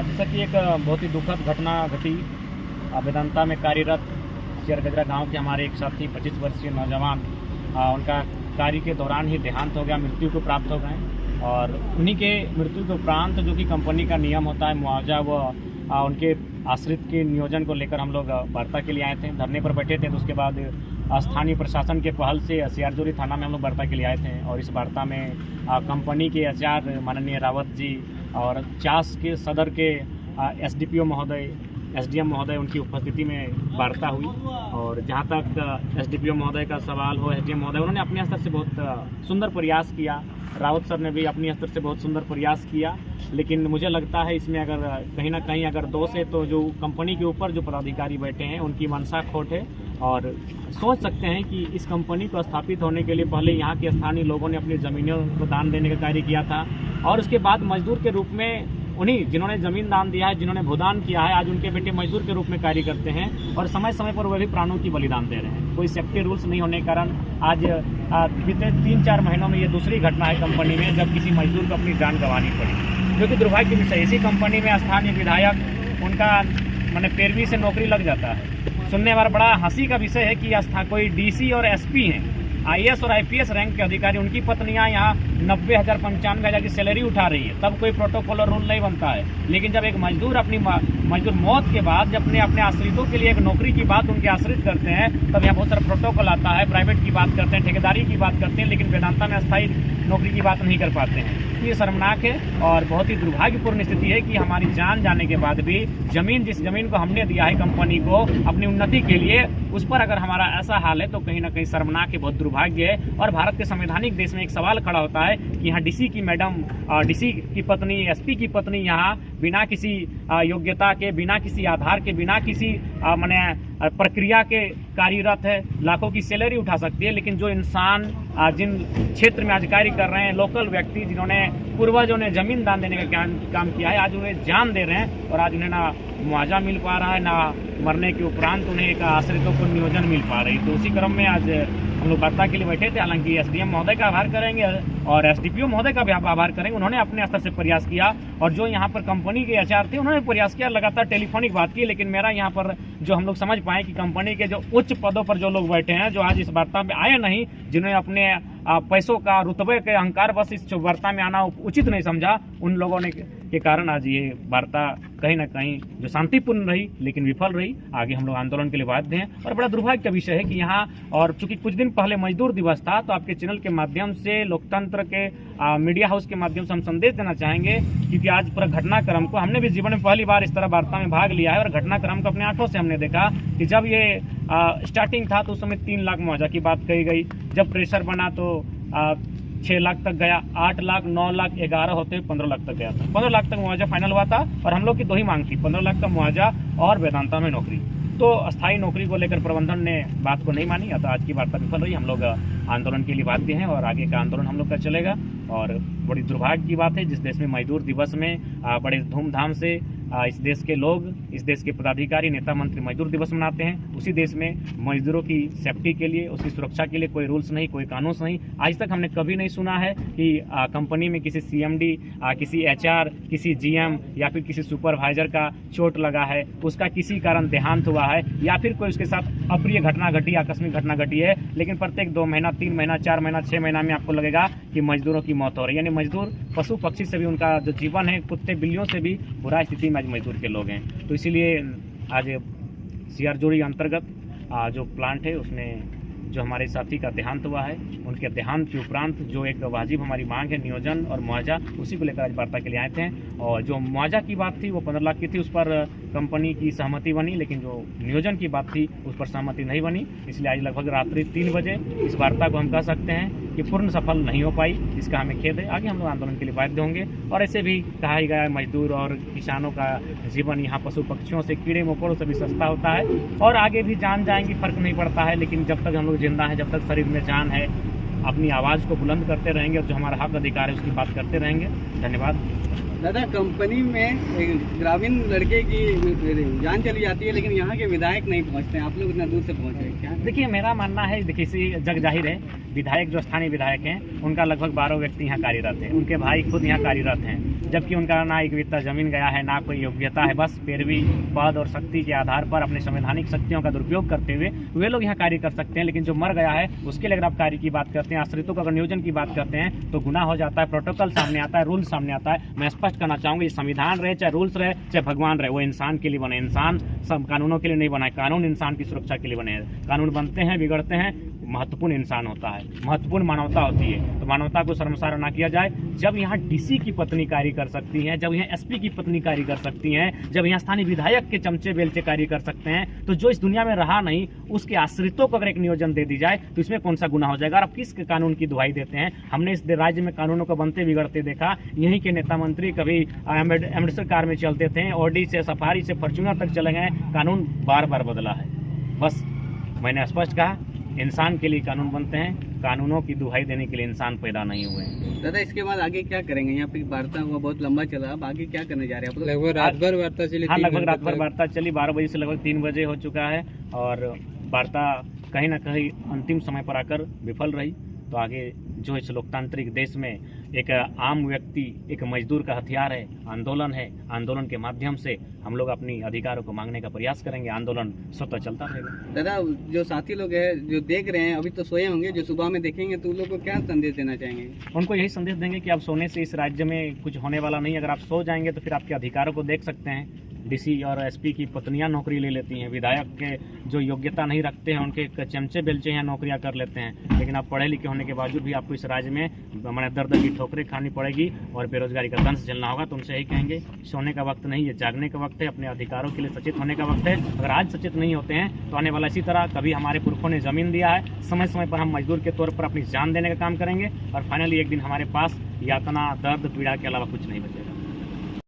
जैसा कि एक बहुत ही दुखद घटना घटी वेदांता में कार्यरत शेरगजरा गांव के हमारे एक साथी 25 वर्षीय नौजवान उनका कार्य के दौरान ही देहांत हो गया, मृत्यु को प्राप्त हो गए। और उन्हीं के मृत्यु के उपरांत जो कि कंपनी का नियम होता है मुआवजा व उनके आश्रित के नियोजन को लेकर हम लोग वार्ता के लिए आए थे, धरने पर बैठे थे। तो उसके बाद स्थानीय प्रशासन के पहल से सियारजोरी थाना में हम लोग वार्ता के लिए आए थे और इस वार्ता में कंपनी के एचआर माननीय रावत जी और चास के सदर के एसडीपीओ महोदय, एसडीएम महोदय, उनकी उपस्थिति में वार्ता हुई। और जहां तक एसडीपीओ महोदय का सवाल हो, एसडीएम महोदय उन्होंने अपने स्तर से बहुत सुंदर प्रयास किया, रावत सर ने भी अपने स्तर से बहुत सुंदर प्रयास किया। लेकिन मुझे लगता है इसमें अगर कहीं ना कहीं अगर दोष है तो जो कंपनी के ऊपर जो पदाधिकारी बैठे हैं उनकी मंशा खोट है। और सोच सकते हैं कि इस कंपनी को स्थापित होने के लिए पहले यहाँ के स्थानीय लोगों ने अपनी ज़मीनों को दान देने का कार्य किया था और उसके बाद मजदूर के रूप में उन्हीं जिन्होंने ज़मीन दान दिया है, जिन्होंने भूदान किया है, आज उनके बेटे मजदूर के रूप में कार्य करते हैं और समय समय पर वे भी प्राणों की बलिदान दे रहे हैं। कोई सेफ्टी रूल्स नहीं होने के कारण आज बीते 3-4 महीनों में ये दूसरी घटना है कंपनी में जब किसी मजदूर को अपनी जान गंवानी पड़ी, जो कि दुर्भाग्य की विषय। इसी कंपनी में स्थानीय विधायक उनका मैंने 13वीं से नौकरी लग जाता है। सुनने वाला बड़ा हंसी का विषय है कि कोई डीसी और एसपी हैं, आईएएस और आईपीएस रैंक के अधिकारी, उनकी पत्नियां यहाँ 90,000 95,000 की सैलरी उठा रही है, तब कोई प्रोटोकॉल और रूल नहीं बनता है। लेकिन जब एक मजदूर अपनी मजदूर मौत के बाद जब अपने आश्रितों के लिए एक नौकरी की बात उनके आश्रित करते हैं, तब यहाँ बहुत सारा प्रोटोकॉल आता है, प्राइवेट की बात करते हैं, ठेकेदारी की बात करते हैं, लेकिन वेदांता में अस्थायी नौकरी की बात नहीं कर पाते हैं। ये शर्मनाक है और बहुत ही दुर्भाग्यपूर्ण स्थिति है कि हमारी जान जाने के बाद भी जिस जमीन को हमने दिया है कंपनी को अपनी उन्नति के लिए, उस पर अगर हमारा ऐसा हाल है तो कहीं ना कहीं शर्मनाक है, बहुत दुर्भाग्य है। और भारत के संवैधानिक देश में एक सवाल खड़ा होता है कि यहाँ डीसी की मैडम, डीसी की पत्नी, एसपी की पत्नी यहाँ बिना किसी योग्यता के, बिना किसी आधार के, बिना किसी प्रक्रिया के कार्यरत है, लाखों की सैलरी उठा सकती है। लेकिन जो इंसान जिन क्षेत्र में आज कार्य कर रहे हैं, लोकल व्यक्ति जिन्होंने पूर्वजों ने जमीन दान देने का काम किया है, आज उन्हें जान दे रहे हैं और आज उन्हें ना मुआवजा मिल पा रहा है, ना मरने के उपरांत उन्हें एक आश्रितों को नियोजन मिल पा रही। तो उसी क्रम में आज हम लोग वार्ता के लिए बैठे थे। हालांकि एसडीएम महोदय का आभार करेंगे और एसडीपीओ महोदय का भी आभार करेंगे, उन्होंने अपने स्तर से प्रयास किया। और जो यहाँ पर कंपनी के एचआर थे उन्होंने प्रयास किया, लगातार टेलीफोनिक बात की। लेकिन मेरा यहाँ पर जो हम लोग समझ पाए कि कंपनी के जो उच्च पदों पर जो लोग बैठे हैं, जो आज इस वार्ता में आए नहीं, जिन्होंने अपने पैसों का, रुतबे के अहंकार बस इस वार्ता में आना उचित नहीं समझा, उन लोगों ने के कारण आज ये वार्ता कहीं ना कहीं जो शांतिपूर्ण रही लेकिन विफल रही। आगे हम लोग आंदोलन के लिए बाध्य हैं और बड़ा दुर्भाग्य का विषय है कि यहाँ, और चूंकि कुछ दिन पहले मजदूर दिवस था, तो आपके चैनल के माध्यम से, लोकतंत्र के मीडिया हाउस के माध्यम से हम संदेश देना चाहेंगे, क्योंकि आज पूरा घटनाक्रम को हमने भी जीवन में पहली बार इस तरह वार्ता में भाग लिया है और घटनाक्रम को अपने आंखों से हमने देखा कि जब ये स्टार्टिंग था तो उस समय 3 लाख मुआवजा की बात कही गई, जब प्रेशर बना तो 6 लाख तक गया, 8 लाख, 9 लाख, 11 होते हुए 15 लाख तक गया था। 15 लाख तक मुआवजा फाइनल हुआ था और हम लोग की 2 ही मांग थी, 15 लाख का मुआवजा और वेदांता में नौकरी। तो अस्थायी नौकरी को लेकर प्रबंधन ने बात को नहीं मानी, अतः आज की वार्ता विफल रही। हम लोग आंदोलन के लिए बाध्य हैं और आगे का आंदोलन हम लोग का चलेगा। और बड़ी दुर्भाग्य की बात है, जिस देश में मजदूर दिवस में बड़े धूमधाम से इस देश के लोग, इस देश के पदाधिकारी, नेता, मंत्री मजदूर दिवस मनाते हैं, उसी देश में मजदूरों की सेफ्टी के लिए, उसकी सुरक्षा के लिए कोई रूल्स नहीं, कोई कानून नहीं। आज तक हमने कभी नहीं सुना है कि कंपनी में किसी सीएमडी, किसी एचआर, किसी जीएम या फिर किसी सुपरवाइजर का चोट लगा है, उसका किसी कारण देहांत हुआ है या फिर कोई उसके साथ अप्रिय घटना घटी, आकस्मिक घटना घटी है। लेकिन प्रत्येक 2 महीना, 3 महीना, 4 महीना, 6 महीना में आपको लगेगा कि मजदूरों की मौत हो रही है। यानी मजदूर पशु पक्षी से भी, उनका जो जीवन है, कुत्ते बिल्लियों से भी बुरा स्थिति में आज मजदूर के लोग हैं। तो इसीलिए आज सियारजोरी अंतर्गत जो प्लांट है उसमें जो हमारे साथी का देहांत हुआ है, उनके देहांत के उपरांत जो एक वाजिब हमारी मांग है नियोजन और मुआवजा, उसी को लेकर आज वार्ता के लिए आए थे। और जो मुआवजा की बात थी वो 15 लाख की थी, उस पर कंपनी की सहमति बनी, लेकिन जो नियोजन की बात थी उस पर सहमति नहीं बनी। इसलिए आज लगभग रात्रि 3 बजे इस वार्ता को हम कह सकते हैं कि पूर्ण सफल नहीं हो पाई, इसका हमें खेद है। आगे हम लोग आंदोलन के लिए बाध्य होंगे। और ऐसे भी कहा ही गया है, मजदूर और किसानों का जीवन यहाँ पशु पक्षियों से, कीड़े मकोड़ों से भी सस्ता होता है और आगे भी जान जाएंगी, फर्क नहीं पड़ता है। लेकिन जब तक हम लोग जिंदा हैं, जब तक शरीर में जान है, अपनी आवाज़ को बुलंद करते रहेंगे और जो हमारा हक अधिकार है उसकी बात करते रहेंगे। धन्यवाद। दादा, कंपनी में एक ग्रामीण लड़के की जान चली जाती है, लेकिन यहाँ के विधायक नहीं पहुँचते हैं, आप लोग इतना दूर से पहुँचे हैं क्या? देखिए, मेरा मानना है, देखिए इसी जग जाहिर है, विधायक जो स्थानीय विधायक हैं उनका लगभग 12 व्यक्ति यहाँ कार्यरत हैं, उनके भाई खुद यहाँ कार्यरत हैं। जबकि उनका ना एक बित्ता जमीन गया है, ना कोई योग्यता है, बस पैरवी पद और शक्ति के आधार पर अपने संवैधानिक शक्तियों का दुरुपयोग करते हुए वे लोग यहाँ कार्य कर सकते हैं। लेकिन जो मर गया है उसके लिए अगर आप कार्य की बात करते हैं, आश्रितों का अगर नियोजन की बात करते हैं तो गुनाह हो जाता है, प्रोटोकॉल सामने आता है, रूल सामने आता है। मैं स्पष्ट करना चाहूंगा, ये संविधान रहे, चाहे रूल्स रहे, चाहे भगवान रहे, वो इंसान के लिए बने। इंसान सब कानूनों के लिए नहीं बना है, कानून इंसान की सुरक्षा के लिए बने हैं। कानून बनते हैं, बिगड़ते हैं, महत्वपूर्ण इंसान होता है, महत्वपूर्ण मानवता होती है। तो मानवता को शर्मसार ना किया जाए। जब यहाँ डीसी की पत्नी कार्य कर सकती है, जब यहाँ एसपी की पत्नी कार्य कर सकती हैं, जब यहाँ स्थानीय विधायक के चमचे बेलचे कार्य कर सकते हैं, तो जो इस दुनिया में रहा नहीं उसके आश्रितों को अगर एक नियोजन दे दी जाए तो इसमें कौन सा गुनाह हो जाएगा। और आप किस कानून की दुहाई देते हैं? हमने इस राज्य में कानूनों को बनते बिगड़ते देखा। यहीं के नेता मंत्री कभी अमृतसर कार में चलते थे, ऑडी से सफारी से फॉर्च्यूनर तक चले गए, कानून बार बार बदला है। बस मैंने स्पष्ट कहा, इंसान के लिए कानून बनते हैं, कानूनों की दुहाई देने के लिए इंसान पैदा नहीं हुए हैं। दादा इसके बाद आगे क्या करेंगे? यहाँ पे वार्ता हुआ, बहुत लंबा चला, अब आगे क्या करने जा रहे हैं? लगभग रात भर वार्ता चली। हाँ, लगभग रात भर वार्ता चली, 12 बजे से लगभग 3 बजे हो चुका है और वार्ता कहीं ना कहीं अंतिम समय पर आकर विफल रही। तो आगे जो इस लोकतांत्रिक देश में एक आम व्यक्ति, एक मजदूर का हथियार है, आंदोलन है। आंदोलन के माध्यम से हम लोग अपनी अधिकारों को मांगने का प्रयास करेंगे। आंदोलन स्वतः चलता रहेगा। दादा जो साथी लोग हैं जो देख रहे हैं, अभी तो सोए होंगे, जो सुबह में देखेंगे तो उन लोग को क्या संदेश देना चाहेंगे? उनको यही संदेश देंगे कि आप सोने से इस राज्य में कुछ होने वाला नहीं। अगर आप सो जाएंगे तो फिर आपके अधिकारों को देख सकते हैं। डीसी और एसपी की पत्नियां नौकरी ले लेती हैं, विधायक के जो योग्यता नहीं रखते हैं उनके चमचे बेलचे यहाँ नौकरियां कर लेते हैं। लेकिन आप पढ़े लिखे होने के बावजूद भी आपको इस राज्य में मैंने दर्द की ठोकरें खानी पड़ेगी और बेरोजगारी का दंश झेलना होगा। तो उनसे यही कहेंगे, सोने का वक्त नहीं है, जागने का वक्त है, अपने अधिकारों के लिए सचेत होने का वक्त है। अगर आज सचेत नहीं होते हैं तो आने वाला इसी तरह कभी हमारे पुरखों ने जमीन दिया है, समय समय पर हम मजदूर के तौर पर अपनी जान देने का काम करेंगे और फाइनली एक दिन हमारे पास यातना, दर्द, पीड़ा के अलावा कुछ नहीं बचेगा।